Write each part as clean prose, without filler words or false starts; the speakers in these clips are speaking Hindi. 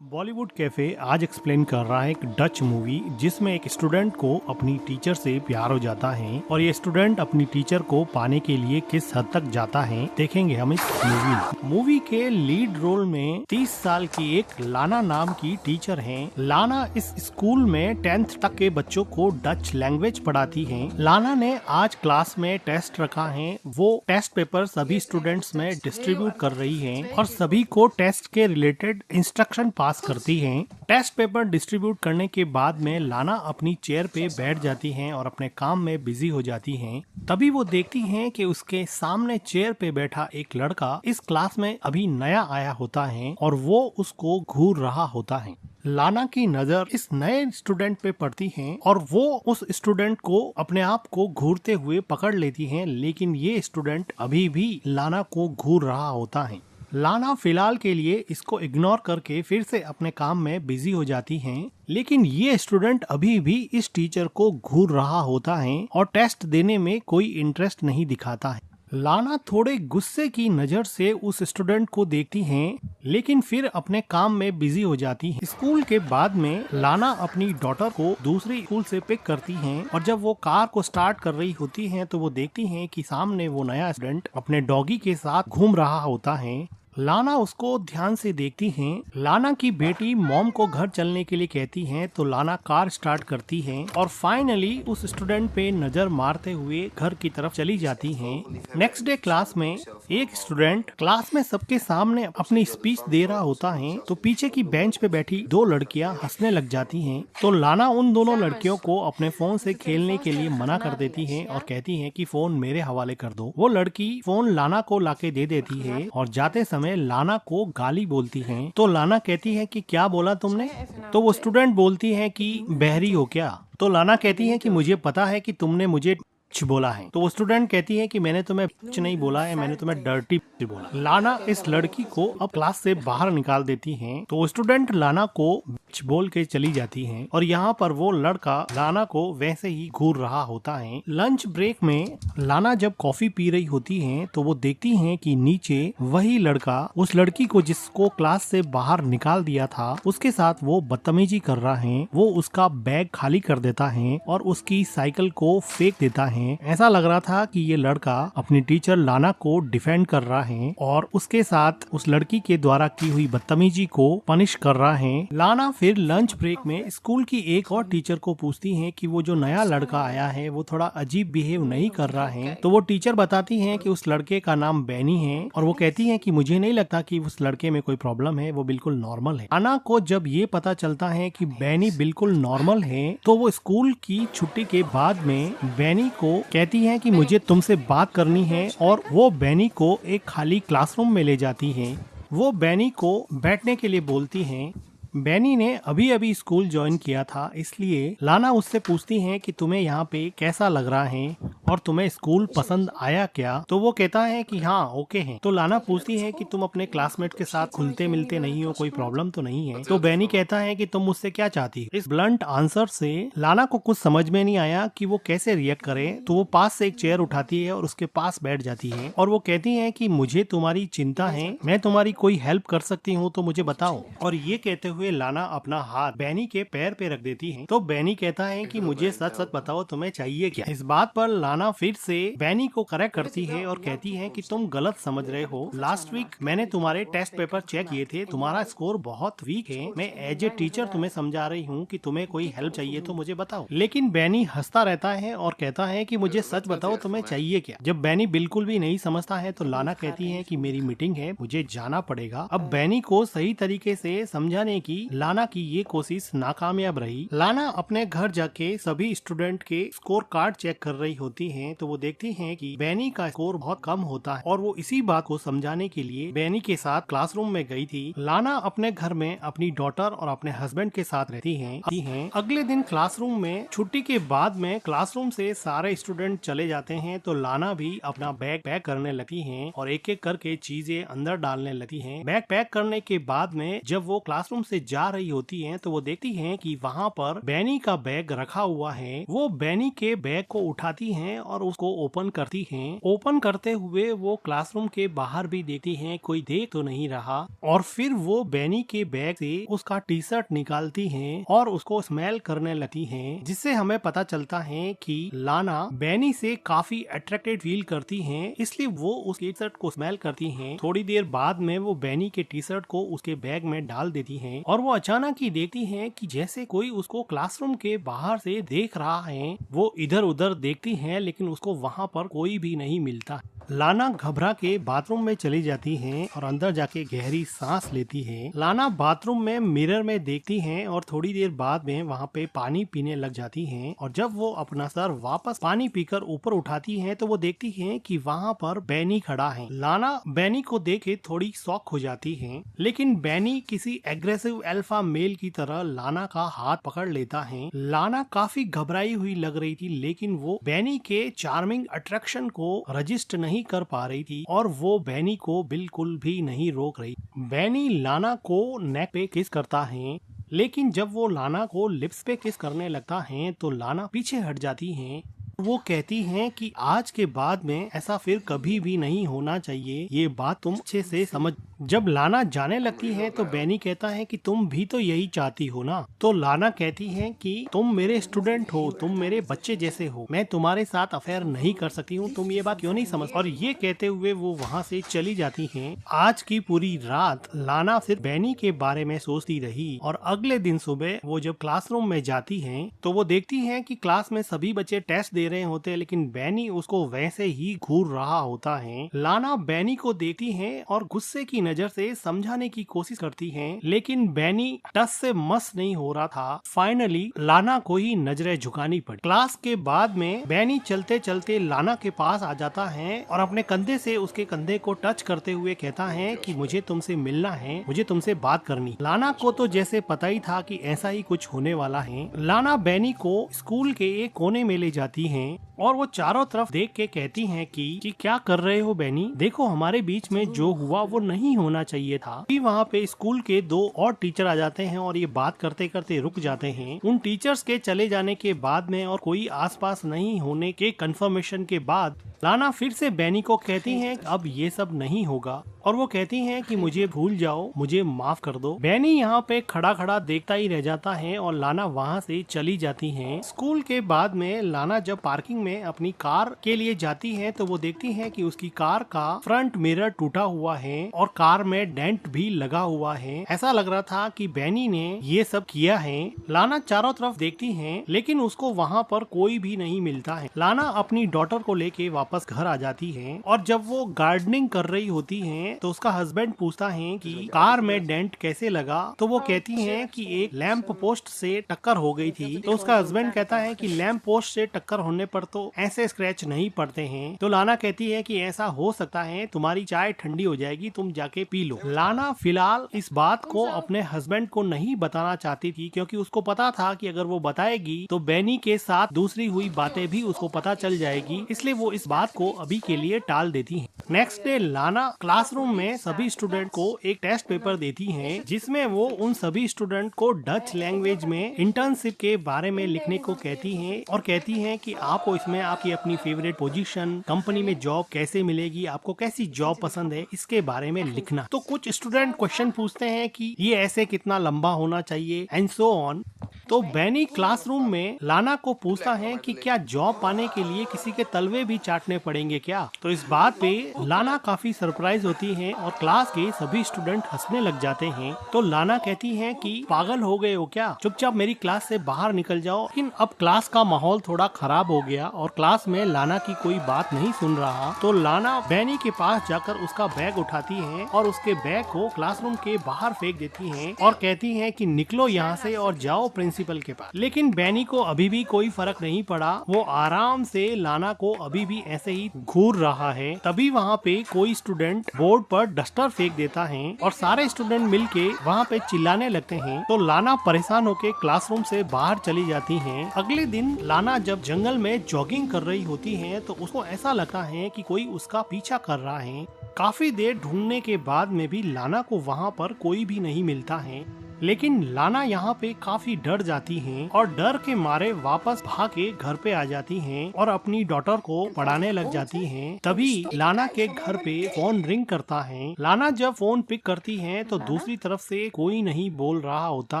बॉलीवुड कैफे आज एक्सप्लेन कर रहा है एक डच मूवी जिसमें एक स्टूडेंट को अपनी टीचर से प्यार हो जाता है और ये स्टूडेंट अपनी टीचर को पाने के लिए किस हद तक जाता है देखेंगे हम इस मूवी में। मूवी के लीड रोल में 30 साल की एक लाना नाम की टीचर है। लाना इस स्कूल में 10th तक के बच्चों को डच लैंग्वेज पढ़ाती है। लाना ने आज क्लास में टेस्ट रखा है। वो टेस्ट पेपर सभी स्टूडेंट्स में डिस्ट्रीब्यूट कर रही है और सभी को टेस्ट के रिलेटेड इंस्ट्रक्शन पास करती हैं। टेस्ट पेपर डिस्ट्रीब्यूट करने के बाद में लाना अपनी चेयर पे बैठ जाती हैं और अपने काम में बिजी हो जाती हैं। तभी वो देखती हैं कि उसके सामने चेयर पे बैठा एक लड़का इस क्लास में अभी नया आया होता है और वो उसको घूर रहा होता है। लाना की नजर इस नए स्टूडेंट पे पड़ती है और वो उस स्टूडेंट को अपने आप को घूरते हुए पकड़ लेती है, लेकिन ये स्टूडेंट अभी भी लाना को घूर रहा होता है। लाना फिलहाल के लिए इसको इग्नोर करके फिर से अपने काम में बिजी हो जाती हैं, लेकिन ये स्टूडेंट अभी भी इस टीचर को घूर रहा होता है और टेस्ट देने में कोई इंटरेस्ट नहीं दिखाता है। लाना थोड़े गुस्से की नजर से उस स्टूडेंट को देखती हैं, लेकिन फिर अपने काम में बिजी हो जाती है। स्कूल के बाद में लाना अपनी डॉटर को दूसरी स्कूल से पिक करती हैं और जब वो कार को स्टार्ट कर रही होती हैं तो वो देखती हैं कि सामने वो नया स्टूडेंट अपने डॉगी के साथ घूम रहा होता है। लाना उसको ध्यान से देखती हैं। लाना की बेटी मॉम को घर चलने के लिए कहती हैं तो लाना कार स्टार्ट करती है और फाइनली उस स्टूडेंट पे नजर मारते हुए घर की तरफ चली जाती हैं। नेक्स्ट डे क्लास में एक स्टूडेंट क्लास में सबके सामने अपनी स्पीच दे रहा होता है तो पीछे की बेंच पे बैठी दो लड़कियां हंसने लग जाती हैं। तो लाना उन दोनों लड़कियों को अपने फोन से खेलने के लिए मना कर देती है और कहती है कि फोन मेरे हवाले कर दो। वो लड़की फोन लाना को लाके दे देती है और जाते समय लाना को गाली बोलती हैं। तो लाना कहती है कि क्या बोला तुमने? तो वो स्टूडेंट बोलती है कि बहरी हो क्या? तो लाना कहती है कि मुझे पता है कि तुमने मुझे बोला है। तो वो स्टूडेंट कहती है कि मैंने तुम्हें नहीं बोला है, मैंने तुम्हें डर्टी बोला। लाना इस लड़की को अब क्लास से बाहर निकाल देती हैं। तो वो स्टूडेंट लाना को बोल के चली जाती हैं और यहाँ पर वो लड़का लाना को वैसे ही घूर रहा होता है। लंच ब्रेक में लाना जब कॉफी पी रही होती है तो वो देखती हैं कि नीचे वही लड़का उस लड़की को जिसको क्लास से बाहर निकाल दिया था उसके साथ वो बदतमीजी कर रहा है। वो उसका बैग खाली कर देता है और उसकी साइकिल को फेंक देता है। ऐसा लग रहा था कि ये लड़का अपनी टीचर लाना को डिफेंड कर रहा है और उसके साथ उस लड़की के द्वारा की हुई बदतमीजी को पनिश कर रहा है। लाना फिर लंच ब्रेक में स्कूल की एक और टीचर को पूछती है कि वो जो नया लड़का आया है वो थोड़ा अजीब बिहेव नहीं कर रहा है। तो वो टीचर बताती है कि उस लड़के का नाम बैनी है और वो कहती है कि मुझे नहीं लगता कि उस लड़के में कोई प्रॉब्लम है, वो बिल्कुल नॉर्मल है। लाना को जब ये पता चलता है कि बैनी बिल्कुल नॉर्मल है तो वो स्कूल की छुट्टी के बाद में बैनी को कहती है कि मुझे तुमसे बात करनी है और वो बैनी को एक खाली क्लासरूम में ले जाती है। वो बैनी को बैठने के लिए बोलती हैं। बैनी ने अभी अभी स्कूल ज्वाइन किया था, इसलिए लाना उससे पूछती है कि तुम्हें यहाँ पे कैसा लग रहा है और तुम्हें स्कूल पसंद आया क्या? तो वो कहता है कि हाँ ओके है। तो लाना पूछती है कि तुम अपने क्लासमेट के साथ खुलते मिलते नहीं हो, कोई प्रॉब्लम तो नहीं है? तो बैनी कहता है कि तुम मुझसे क्या चाहती हो? इस ब्लंट आंसर से लाना को कुछ समझ में नहीं आया कि वो कैसे रिएक्ट करे। तो वो पास से एक चेयर उठाती है और उसके पास बैठ जाती है और वो कहती है कि मुझे तुम्हारी चिंता है, मैं तुम्हारी कोई हेल्प कर सकती हूँ तो मुझे बताओ। और ये कहते हुए लाना अपना हाथ बैनी के पैर पे रख देती है। तो बैनी कहता है कि मुझे सच सच बताओ तुम्हें चाहिए क्या? इस बात पर लाना फिर से बैनी को करेक्ट करती है और कहती है कि तुम गलत समझ रहे हो। लास्ट वीक मैंने तुम्हारे टेस्ट पेपर चेक किए थे, तुम्हारा स्कोर बहुत वीक है। मैं एज ए टीचर तुम्हें समझा रही हूँ कि तुम्हें कोई हेल्प चाहिए तो मुझे बताओ। लेकिन बैनी हंसता रहता है और कहता है कि मुझे सच बताओ तुम्हें चाहिए क्या? जब बैनी बिल्कुल भी नहीं समझता है तो लाना कहती है कि मेरी मीटिंग है, मुझे जाना पड़ेगा। अब बैनी को सही तरीके से समझाने की लाना की ये कोशिश नाकामयाब रही। लाना अपने घर जाके सभी स्टूडेंट के स्कोर कार्ड चेक कर रही होती है तो वो देखती है कि बैनी का स्कोर बहुत कम होता है और वो इसी बात को समझाने के लिए बैनी के साथ क्लासरूम में गई थी। लाना अपने घर में अपनी डॉटर और अपने हस्बैंड के साथ रहती हैं। अगले दिन क्लासरूम में छुट्टी के बाद में क्लासरूम से सारे स्टूडेंट चले जाते हैं तो लाना भी अपना बैग पैक करने लगती है और एक एक करके चीजें अंदर डालने लगती है। बैग पैक करने के बाद में जब वो क्लासरूम से जा रही होती हैं तो वो देखती हैं कि वहाँ पर बैनी का बैग रखा हुआ है। वो बैनी के बैग को उठाती हैं और उसको ओपन करती हैं। ओपन करते हुए वो क्लासरूम के बाहर भी देखती हैं, कोई देख तो नहीं रहा। और फिर वो बैनी के बैग से उसका टी शर्ट निकालती हैं और उसको स्मेल करने लगती हैं, जिससे हमें पता चलता है कि लाना बैनी से काफी अट्रैक्टेड फील करती हैं, इसलिए वो उस टी शर्ट को स्मेल करती हैं। थोड़ी देर बाद में वो बैनी के टी शर्ट को उसके बैग में डाल देती हैं और वो अचानक ही देखती हैं कि जैसे कोई उसको क्लासरूम के बाहर से देख रहा है। वो इधर उधर देखती हैं लेकिन उसको वहाँ पर कोई भी नहीं मिलता। लाना घबरा के बाथरूम में चली जाती हैं और अंदर जाके गहरी सांस लेती है। लाना बाथरूम में मिरर में देखती हैं और थोड़ी देर बाद में वहाँ पे पानी पीने लग जाती हैं। और जब वो अपना सर वापस पानी पीकर ऊपर उठाती हैं तो वो देखती हैं कि वहाँ पर बैनी खड़ा है। लाना बैनी को देख के थोड़ी शॉक हो जाती है, लेकिन बैनी किसी एग्रेसिव अल्फा मेल की तरह लाना का हाथ पकड़ लेता है। लाना काफी घबराई हुई लग रही थी, लेकिन वो बैनी के चार्मिंग अट्रैक्शन को रजिस्ट नहीं कर पा रही थी और वो बैनी को बिल्कुल भी नहीं रोक रही। बैनी लाना को नेक पे किस करता है, लेकिन जब वो लाना को लिप्स पे किस करने लगता है तो लाना पीछे हट जाती है। वो कहती हैं कि आज के बाद में ऐसा फिर कभी भी नहीं होना चाहिए, ये बात तुम अच्छे से समझ। जब लाना जाने लगती है तो बैनी कहता है कि तुम भी तो यही चाहती हो ना। तो लाना कहती है कि तुम मेरे स्टूडेंट हो, तुम मेरे बच्चे जैसे हो, मैं तुम्हारे साथ अफेयर नहीं कर सकती हूँ, तुम ये बात क्यों नहीं समझ। और ये कहते हुए वो वहाँ से चली जाती हैं। आज की पूरी रात लाना सिर्फ बैनी के बारे में सोचती रही और अगले दिन सुबह वो जब क्लासरूम में जाती है तो वो देखती है कि क्लास में सभी बच्चे टेस्ट दे रहे होते हैं, लेकिन बैनी उसको वैसे ही घूर रहा होता है। लाना बैनी को देखती है और गुस्से की नजर से समझाने की कोशिश करती है, लेकिन बैनी टस से मस नहीं हो रहा था। फाइनली लाना को ही नजरें झुकानी पड़ी। क्लास के बाद में बैनी चलते चलते लाना के पास आ जाता है और अपने कंधे से उसके कंधे को टच करते हुए कहता है कि मुझे तुमसे मिलना है, मुझे तुमसे बात करनी। लाना को तो जैसे पता ही था कि ऐसा ही कुछ होने वाला है। लाना बैनी को स्कूल के एक कोने में ले जाती है और वो चारों तरफ देख के कहती हैं कि क्या कर रहे हो बैनी, देखो हमारे बीच में जो हुआ वो नहीं होना चाहिए था। फिर वहाँ पे स्कूल के 2 और टीचर आ जाते हैं और ये बात करते करते रुक जाते हैं। उन टीचर्स के चले जाने के बाद में और कोई आसपास नहीं होने के कंफर्मेशन के बाद लाना फिर से बैनी को कहती हैं अब ये सब नहीं होगा और वो कहती हैं कि मुझे भूल जाओ, मुझे माफ कर दो। बैनी यहाँ पे खड़ा खड़ा देखता ही रह जाता है और लाना वहाँ से चली जाती है। स्कूल के बाद में लाना जब पार्किंग में अपनी कार के लिए जाती है तो वो देखती है कि उसकी कार का फ्रंट मिरर टूटा हुआ है और कार में डेंट भी लगा हुआ है। ऐसा लग रहा था कि बैनी ने ये सब किया है। लाना चारों तरफ देखती है लेकिन उसको वहाँ पर कोई भी नहीं मिलता है। लाना अपनी डॉटर को लेके वापस घर आ जाती है और जब वो गार्डनिंग कर रही होती है तो उसका हस्बैंड पूछता है कि कार में डेंट कैसे लगा, तो वो कहती हैं कि एक लैंप पोस्ट से टक्कर हो गई थी। तो उसका हस्बैंड कहता है कि लैंप पोस्ट से टक्कर होने पर तो ऐसे स्क्रैच नहीं पड़ते हैं। तो लाना कहती है कि ऐसा हो सकता है, तुम्हारी चाय ठंडी हो जाएगी, तुम जाके पी लो। लाना फिलहाल इस बात को अपने हस्बैंड को नहीं बताना चाहती थी क्योंकि उसको पता था कि अगर वो बताएगी तो बैनी के साथ दूसरी हुई बातें भी उसको पता चल जाएगी, इसलिए वो इस बात को अभी के लिए टाल देती है। नेक्स्ट डे लाना क्लासरूम में सभी स्टूडेंट को एक टेस्ट पेपर देती हैं, जिसमें वो उन सभी स्टूडेंट को डच लैंग्वेज में इंटर्नशिप के बारे में लिखने को कहती हैं और कहती हैं कि आपको इसमें आपकी अपनी फेवरेट पोजीशन, कंपनी में जॉब कैसे मिलेगी, आपको कैसी जॉब पसंद है, इसके बारे में लिखना। तो कुछ स्टूडेंट क्वेश्चन पूछते हैं कि ये ऐसे कितना लंबा होना चाहिए एंड सो ऑन। तो बैनी क्लासरूम में लाना को पूछता है कि क्या जॉब पाने के लिए किसी के तलवे भी चाटने पड़ेंगे क्या। तो इस बात पे लाना काफी सरप्राइज होती है और क्लास के सभी स्टूडेंट हंसने लग जाते हैं। तो लाना कहती है कि पागल हो गए हो क्या, चुपचाप मेरी क्लास से बाहर निकल जाओ। लेकिन अब क्लास का माहौल थोड़ा खराब हो गया और क्लास में लाना की कोई बात नहीं सुन रहा। तो लाना बैनी के पास जाकर उसका बैग उठाती है और उसके बैग को क्लासरूम के बाहर फेंक देती है और कहती है कि निकलो यहाँ से और जाओ प्रिंसिपल के पास। लेकिन बैनी को अभी भी कोई फर्क नहीं पड़ा, वो आराम से लाना को अभी भी ऐसे ही घूर रहा है। तभी वहाँ पे कोई स्टूडेंट बोर्ड पर डस्टर फेंक देता है और सारे स्टूडेंट मिलके वहाँ पे चिल्लाने लगते हैं। तो लाना परेशान होके क्लासरूम से बाहर चली जाती है। अगले दिन लाना जब जंगल में जॉगिंग कर रही होती है तो उसको ऐसा लगता है कि कोई उसका पीछा कर रहा है। काफी देर ढूंढने के बाद में भी लाना को वहाँ पर कोई भी नहीं मिलता है। लेकिन लाना यहाँ पे काफी डर जाती हैं और डर के मारे वापस भाग के घर पे आ जाती हैं और अपनी डॉटर को पढ़ाने लग जाती हैं। तभी लाना के घर पे फोन रिंग करता है। लाना जब फोन पिक करती है तो दूसरी तरफ से कोई नहीं बोल रहा होता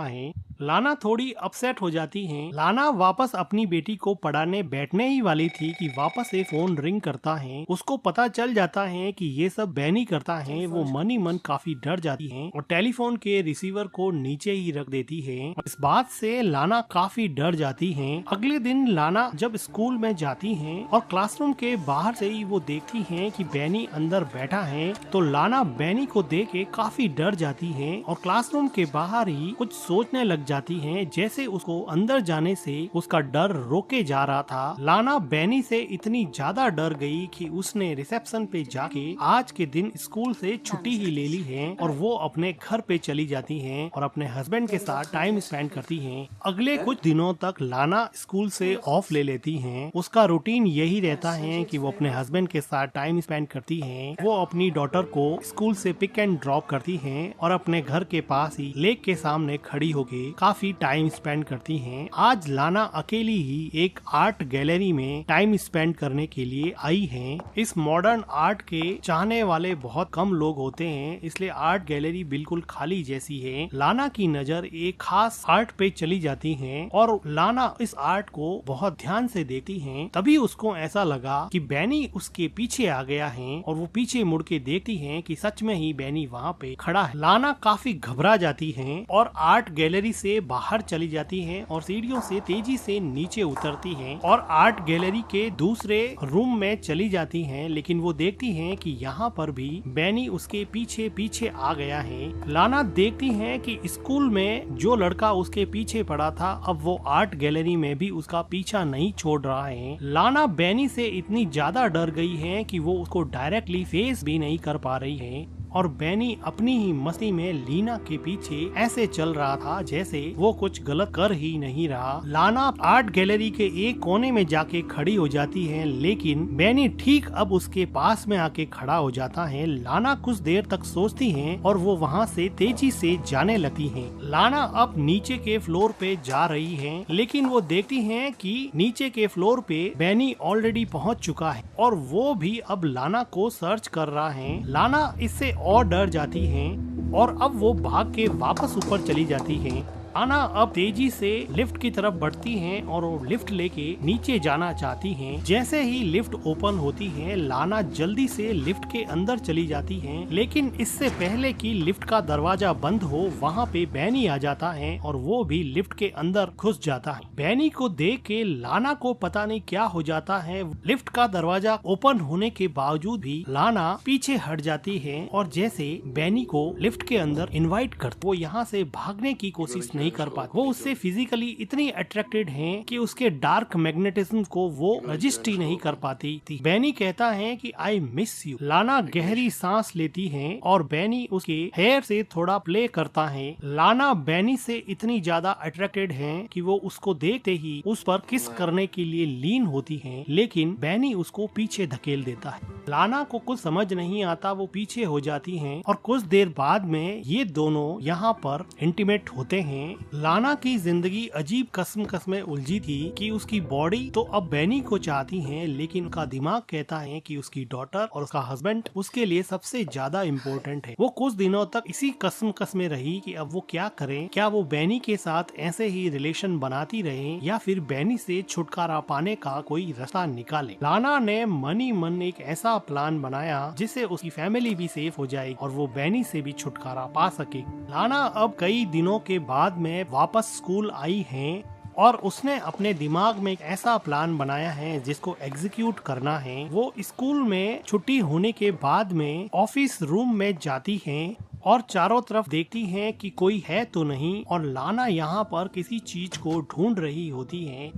है। लाना थोड़ी अपसेट हो जाती है। लाना वापस अपनी बेटी को पढ़ाने बैठने ही वाली थी कि वापस से फोन रिंग करता है। उसको पता चल जाता है कि ये सब बैनी करता है। वो मन ही मन काफी डर जाती है और टेलीफोन के रिसीवर को नीचे ही रख देती है। इस बात से लाना काफी डर जाती है। अगले दिन लाना जब स्कूल में जाती है और क्लासरूम के बाहर से ही वो देखती है कि बैनी अंदर बैठा है, तो लाना बैनी को देख के काफी डर जाती है और क्लासरूम के बाहर ही कुछ सोचने लग जाती है, जैसे उसको अंदर जाने से उसका डर रोके जा रहा था। लाना बैनी से इतनी ज्यादा डर गई कि उसने रिसेप्शन पे जाके आज के दिन स्कूल से छुट्टी ही ले ली है और वो अपने घर पे चली जाती है और अपने हस्बैंड के साथ टाइम स्पेंड करती है। अगले कुछ दिनों तक लाना स्कूल से ऑफ ले लेती है। उसका रूटीन यही रहता है कि वो अपने हस्बैंड के साथ टाइम स्पेंड करती है। वो अपनी डॉटर को स्कूल से पिक एंड ड्रॉप करती है और अपने घर के पास ही लेक के सामने खड़ी होके काफी टाइम स्पेंड करती हैं। आज लाना अकेली ही एक आर्ट गैलरी में टाइम स्पेंड करने के लिए आई है। इस मॉडर्न आर्ट के चाहने वाले बहुत कम लोग होते हैं, इसलिए आर्ट गैलरी बिल्कुल खाली जैसी है। लाना की नजर एक खास आर्ट पे चली जाती है और लाना इस आर्ट को बहुत ध्यान से देखती है। तभी उसको ऐसा लगा कि बैनी उसके पीछे आ गया है और वो पीछे मुड़ के देखती है कि सच में ही बैनी वहाँ पे खड़ा है। लाना काफी घबरा जाती है और आर्ट गैलरी से बाहर चली जाती है और सीढ़ियों से तेजी से नीचे उतरती है और आर्ट गैलरी के दूसरे रूम में चली जाती हैं, लेकिन वो देखती हैं कि यहाँ पर भी बैनी उसके पीछे पीछे आ गया है। लाना देखती है कि स्कूल में जो लड़का उसके पीछे पड़ा था अब वो आर्ट गैलरी में भी उसका पीछा नहीं छोड़ रहा है। लाना बैनी से इतनी ज्यादा डर गई है कि वो उसको डायरेक्टली फेस भी नहीं कर पा रही है और बैनी अपनी ही मस्ती में लीना के पीछे ऐसे चल रहा था जैसे वो कुछ गलत कर ही नहीं रहा। लाना आर्ट गैलरी के एक कोने में जाके खड़ी हो जाती है, लेकिन बैनी ठीक अब उसके पास में आके खड़ा हो जाता है। लाना कुछ देर तक सोचती है और वो वहाँ से तेजी से जाने लगती है। लाना अब नीचे के फ्लोर पे जा रही है, लेकिन वो देखती है कि नीचे के फ्लोर पे बैनी ऑलरेडी पहुँच चुका है और वो भी अब लाना को सर्च कर रहा है। लाना इससे और डर जाती हैं और अब वो भाग के वापस ऊपर चली जाती हैं। लाना अब तेजी से लिफ्ट की तरफ बढ़ती हैं और वो लिफ्ट लेके नीचे जाना चाहती हैं। जैसे ही लिफ्ट ओपन होती है लाना जल्दी से लिफ्ट के अंदर चली जाती है, लेकिन इससे पहले कि लिफ्ट का दरवाजा बंद हो वहाँ पे बैनी आ जाता है और वो भी लिफ्ट के अंदर घुस जाता है। बैनी को देख के लाना को पता नहीं क्या हो जाता है। लिफ्ट का दरवाजा ओपन होने के बावजूद भी लाना पीछे हट जाती है और जैसे बैनी को लिफ्ट के अंदर इनवाइट कर वो यहाँ से भागने की कोशिश नहीं कर पाती। वो उससे फिजिकली इतनी अट्रैक्टेड हैं कि उसके डार्क मैग्नेटिज्म को वो रजिस्ट ही नहीं कर पाती थी। बैनी कहता है कि आई मिस यू। लाना गहरी सांस लेती है और बैनी उसके हेयर से थोड़ा प्ले करता है। लाना बैनी से इतनी ज्यादा अट्रैक्टेड है कि वो उसको देखते ही उस पर किस करने के लिए लीन होती है, लेकिन बैनी उसको पीछे धकेल देता है। लाना को कुछ समझ नहीं आता, वो पीछे हो जाती हैं और कुछ देर बाद में ये दोनों यहाँ पर इंटीमेट होते हैं। लाना की जिंदगी अजीब कस्म में उलझी थी कि उसकी बॉडी तो अब बैनी को चाहती है, लेकिन उसका दिमाग कहता है कि उसकी डॉटर और उसका हस्बैंड उसके लिए सबसे ज्यादा इम्पोर्टेंट है। वो कुछ दिनों तक इसी कस्म में रही कि अब वो क्या करे, क्या वो बैनी के साथ ऐसे ही रिलेशन बनाती रहे या फिर बैनी से छुटकारा पाने का कोई रास्ता निकाले। लाना ने मन ही मन एक ऐसा प्लान बनाया जिससे उसकी फैमिली भी सेफ हो जाएगी और वो बैनी से भी छुटकारा पा सके। लाना अब कई दिनों के बाद में वापस स्कूल आई है और उसने अपने दिमाग में एक ऐसा प्लान बनाया है जिसको एग्जीक्यूट करना है। वो स्कूल में छुट्टी होने के बाद में ऑफिस रूम में जाती है और चारों तरफ देखती हैं कि कोई है तो नहीं और लाना यहाँ पर किसी चीज को ढूंढ रही होती है।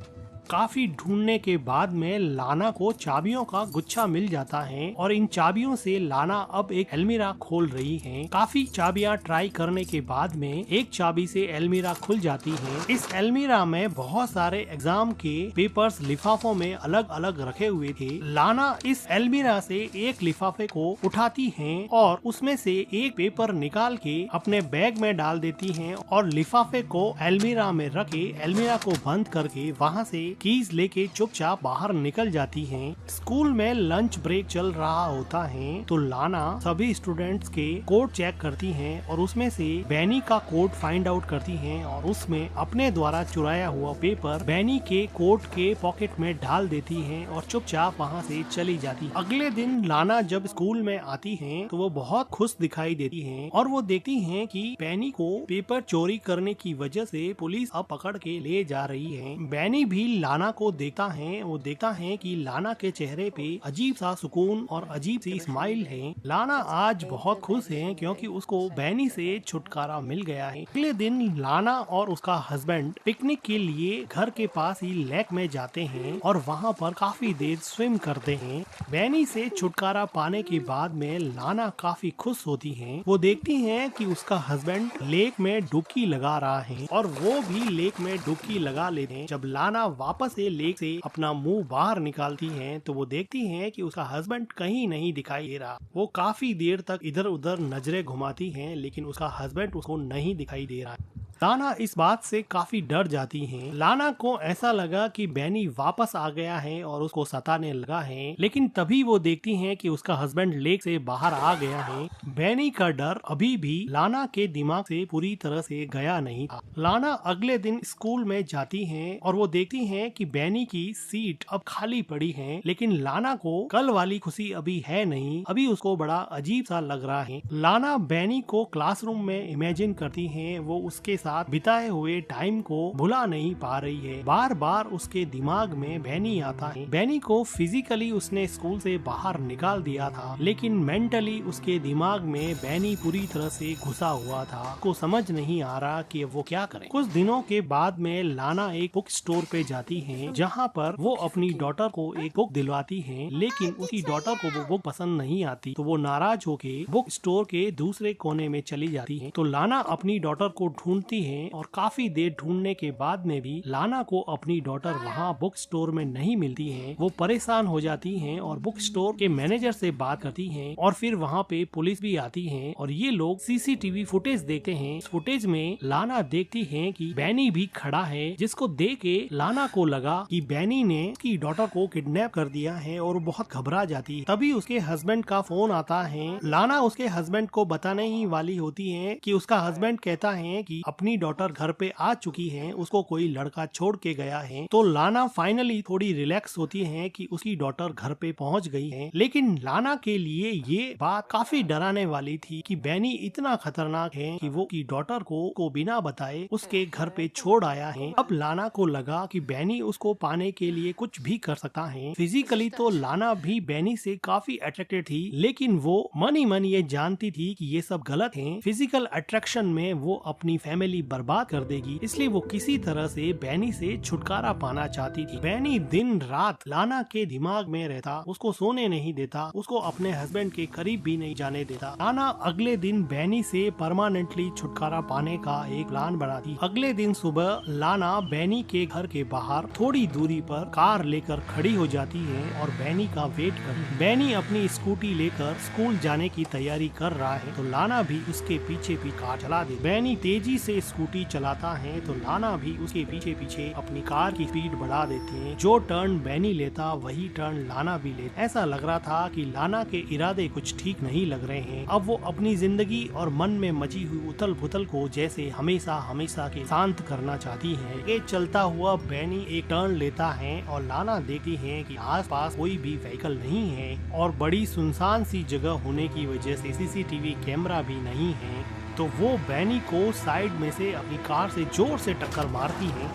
काफी ढूंढने के बाद में लाना को चाबियों का गुच्छा मिल जाता है और इन चाबियों से लाना अब एक अलमीरा खोल रही है। काफी चाबियां ट्राई करने के बाद में एक चाबी से अलमीरा खुल जाती है। इस अलमीरा में बहुत सारे एग्जाम के पेपर्स लिफाफों में अलग अलग रखे हुए थे। लाना इस अलमीरा से एक लिफाफे को उठाती है और उसमें से एक पेपर निकाल के अपने बैग में डाल देती है और लिफाफे को अलमीरा में रखे अलमीरा को बंद करके वहाँ से कीज लेके चुपचाप बाहर निकल जाती हैं। स्कूल में लंच ब्रेक चल रहा होता है तो लाना सभी स्टूडेंट्स के कोड चेक करती हैं और उसमें से बैनी का कोड फाइंड आउट करती हैं और उसमें अपने द्वारा चुराया हुआ पेपर बैनी के कोट के पॉकेट में डाल देती हैं और चुपचाप वहाँ से चली जाती है। अगले दिन लाना जब स्कूल में आती है तो वो बहुत खुश दिखाई देती है और वो देखती है कि बैनी को पेपर चोरी करने की वजह से पुलिस अब पकड़ के ले जा रही है। बैनी भी लाना को देखता है। वो देखता है कि लाना के चेहरे पे अजीब सा सुकून और अजीब सी स्माइल है। लाना आज बहुत खुश है क्योंकि उसको बैनी से छुटकारा मिल गया है। अगले दिन लाना और उसका हस्बैंड पिकनिक के लिए घर के पास ही लेक में जाते हैं और वहाँ पर काफी देर स्विम करते हैं। बैनी से छुटकारा पाने के बाद में लाना काफी खुश होती है। वो देखती है कि उसका हस्बैंड लेक में डुबकी लगा रहा है और वो भी लेक में डुबकी लगा लेते हैं। जब लाना वापस से लेक से अपना मुंह बाहर निकालती है तो वो देखती है कि उसका हस्बैंड कहीं नहीं दिखाई दे रहा। वो काफी देर तक इधर उधर नजरें घुमाती है लेकिन उसका हस्बैंड उसको नहीं दिखाई दे रहा। लाना इस बात से काफी डर जाती है। लाना को ऐसा लगा कि बैनी वापस आ गया है और उसको सताने लगा है, लेकिन तभी वो देखती है कि उसका हस्बैंड लेक से बाहर आ गया है। बैनी का डर अभी भी लाना के दिमाग से पूरी तरह से गया नहीं था। लाना अगले दिन स्कूल में जाती है और वो देखती है कि बैनी की सीट अब खाली पड़ी है, लेकिन लाना को कल वाली खुशी अभी है नहीं। अभी उसको बड़ा अजीब सा लग रहा है। लाना बैनी को क्लासरूम में इमेजिन करती है। वो उसके साथ बिताए हुए टाइम को भुला नहीं पा रही है। बार बार उसके दिमाग में बैनी आता है। बैनी को फिजिकली उसने स्कूल से बाहर निकाल दिया था, लेकिन मेंटली उसके दिमाग में बैनी पूरी तरह से घुसा हुआ था। उसको समझ नहीं आ रहा कि वो क्या करे। कुछ दिनों के बाद में लाना एक बुक स्टोर पे जाती है जहाँ पर वो अपनी डॉटर को एक बुक दिलवाती है, लेकिन उसकी डॉटर को वो बुक पसंद नहीं आती तो वो नाराज होके बुक स्टोर के दूसरे कोने में चली जाती है। तो लाना अपनी डॉटर को ढूंढती है और काफी देर ढूंढने के बाद में भी लाना को अपनी डॉटर वहाँ बुक स्टोर में नहीं मिलती है। वो परेशान हो जाती है और बुक स्टोर के मैनेजर से बात करती है और फिर वहाँ पे पुलिस भी आती है और ये लोग सीसीटीवी फुटेज देखते हैं। फुटेज में लाना देखती है कि बैनी भी खड़ा है, जिसको देख के लाना को लगा कि बैनी ने उसकी डॉटर को किडनैप कर दिया है और बहुत घबरा जाती है। तभी उसके हस्बैंड का फोन आता है। लाना उसके हस्बैंड को बताने ही वाली होती है कि उसका हस्बैंड कहता है कि अपनी डॉटर घर पे आ चुकी है, उसको कोई लड़का छोड़ के गया है। तो लाना फाइनली थोड़ी रिलैक्स होती है कि उसकी डॉटर घर पे पहुंच गई है, लेकिन लाना के लिए ये बात काफी डराने वाली थी कि बैनी इतना खतरनाक है कि वो की डॉटर को बिना बताए उसके घर पे छोड़ आया है। अब लाना को लगा कि बैनी उसको पाने के लिए कुछ भी कर सकता है। फिजिकली तो लाना भी बैनी से काफी अट्रैक्टेड थी, लेकिन वो मन ही मन ये जानती थी कि ये सब गलत है। फिजिकल अट्रैक्शन में वो अपनी फैमिली बर्बाद कर देगी, इसलिए वो किसी तरह से बैनी से छुटकारा पाना चाहती थी। बैनी दिन रात लाना के दिमाग में रहता, उसको सोने नहीं देता, उसको अपने हस्बैंड के करीब भी नहीं जाने देता। लाना अगले दिन बैनी से परमानेंटली छुटकारा पाने का एक प्लान बनाती। अगले दिन सुबह लाना बैनी के घर के बाहर थोड़ी दूरी पर कार लेकर खड़ी हो जाती है और बैनी का वेट करती। बैनी अपनी स्कूटी लेकर स्कूल जाने की तैयारी कर रहा है तो लाना भी उसके पीछे भी कार चला दे। बैनी तेजी से स्कूटी चलाता है तो लाना भी उसके पीछे पीछे अपनी कार की स्पीड बढ़ा देते हैं। जो टर्न बैनी लेता वही टर्न लाना भी लेता। ऐसा लग रहा था कि लाना के इरादे कुछ ठीक नहीं लग रहे हैं। अब वो अपनी जिंदगी और मन में मची हुई उथल पुथल को जैसे हमेशा हमेशा के शांत करना चाहती है। ये चलता हुआ बैनी एक टर्न लेता है और लाना देखती है कि आसपास कोई भी व्हीकल नहीं है और बड़ी सुनसान सी जगह होने की वजह से सीसीटीवी कैमरा भी नहीं है। तो वो बैनी को साइड में से अपनी कार से जोर से टक्कर मारती है,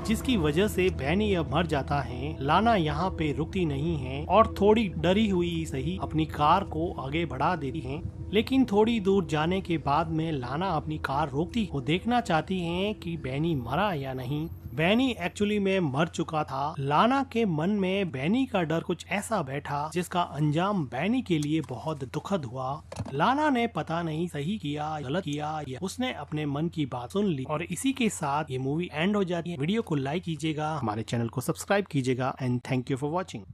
जिसकी वजह से बैनी अब मर जाता है। लाना यहाँ पे रुकती नहीं है और थोड़ी डरी हुई सही अपनी कार को आगे बढ़ा देती है, लेकिन थोड़ी दूर जाने के बाद में लाना अपनी कार रोकती। वो देखना चाहती है कि बैनी मरा या नहीं। बैनी एक्चुअली में मर चुका था। लाना के मन में बैनी का डर कुछ ऐसा बैठा जिसका अंजाम बैनी के लिए बहुत दुखद हुआ। लाना ने पता नहीं सही किया गलत किया, या उसने अपने मन की बात सुन ली। और इसी के साथ ये मूवी एंड हो जाती है। वीडियो को लाइक कीजिएगा, हमारे चैनल को सब्सक्राइब कीजिएगा and thank you for watching.